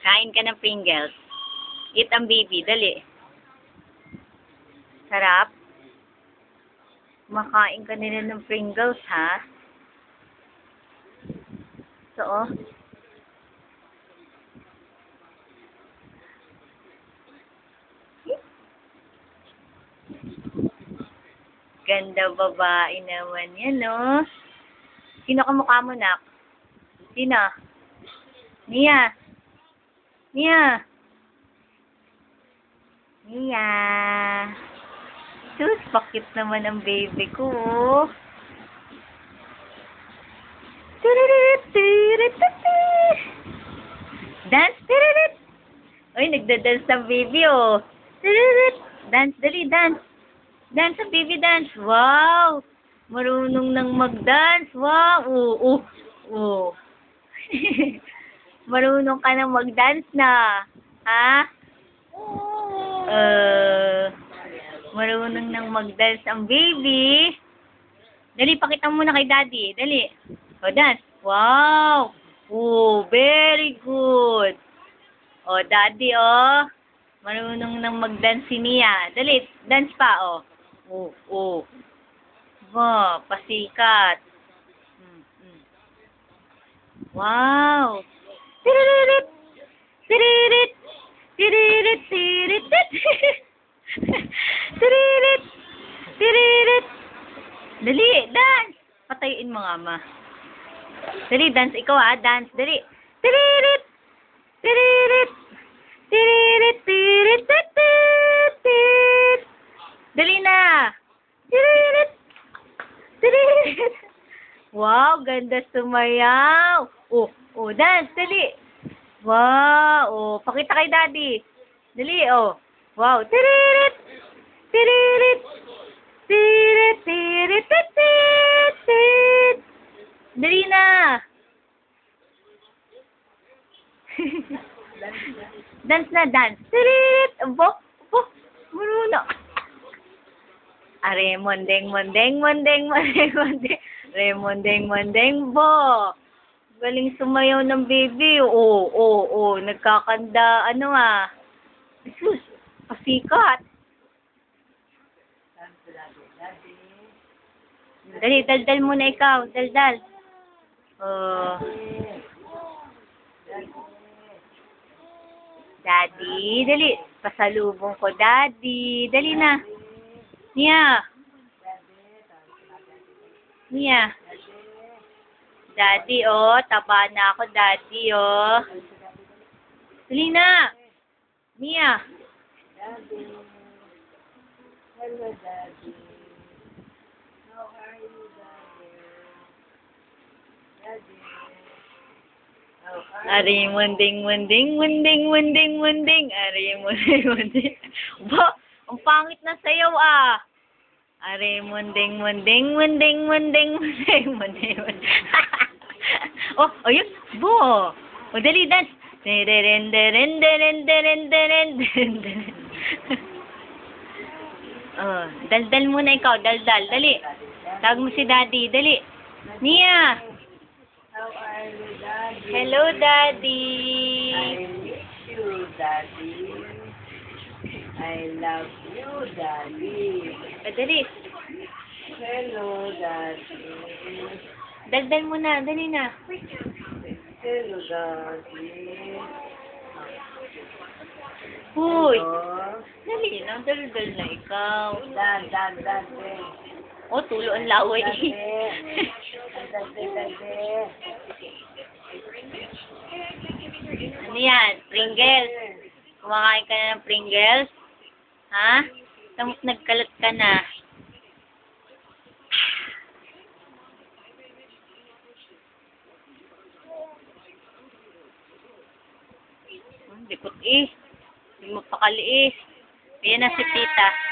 Kain ka ng Pringles. Eat ang baby. Dali. Sarap. Makain ka nila ng Pringles, ha? So, oh. Ganda babae naman yan, no? Sino kamukha mo, nak? Sino? Mia. Mia. Mia. Sus, pakit naman ang baby ko. Dance, tiririt. Uy, nagda-dance ang baby, oh. Tiririt. Dance, dali, dance. Dance ang baby, dance. Wow. Marunong nang mag-dance. Wow. Oo. Marunong ka nang mag-dance na. Ha? Marunong nang mag-dance ang baby. Dali, pakita mo na kay daddy. Dali. O, dance. Wow. Very good. O, daddy, oh. Marunong nang mag-dance si Mia. Dali, dance pa, oh. Wow, pasikat. Wow. Tiririt. Tiririt. Tiririt. Tiririt. Tiririt. Tiririt. Dali, dance. Patayin mo nga, ma. Dali, dance ikaw, ha. Dance, dali. Tiririt. Tiririt. Tiririt. Tiririt. Tiririt. Dali na. Tiririt. Tiririt. Wow, ganda sumayaw. Dance, dali. Wow, pakita kay daddy. Dali, Wow, tiririt. Tiririt. Tiririt. Tiririt. Tiririt. Dali na. Dance na, dance. Tiririt. Marunong. Remondeng, mondeng, mondeng, mondeng, mondeng. Remondeng, mondeng, bo. Galing sumayaw ng baby. Nagkakanda, Sus, pasikat. Dali, daldal muna ikaw. Daldal. Daddy, dali. Pasalubong ko, daddy. Dali na. Mia. Mia. Daddy, taba na ako, daddy, Dali na. Mia. Daddy. Hello, Daddy. How are you, Daddy? Daddy. Ari munding, munding, munding, munding, munding. Ari munding, munding. Ba, ang pangit na sayaw, Ari munding, munding, munding, munding, munding, munding, munding. Ayun. Bo. Dali, dance. Deren, deren, deren, deren, deren, deren. Daldal muna ikaw, daldal. Dali. Tawag mo si daddy, dali. Mia. How are you, Daddy? Hello, daddy. I miss you, Daddy. I love you, Daddy. Dali. Hello, Daddy. Daldal muna, dali na. Hello, Daddy. Hoy. Hello. Dali na, daldal na ikaw. Daddy. Tulo ang laway. Daddy. Ano yan? Pringles. Kumakain ka na ng Pringles? Ha? Tapos nagkalat ka na. Likot Hindi mo pakali Ayan na si tita.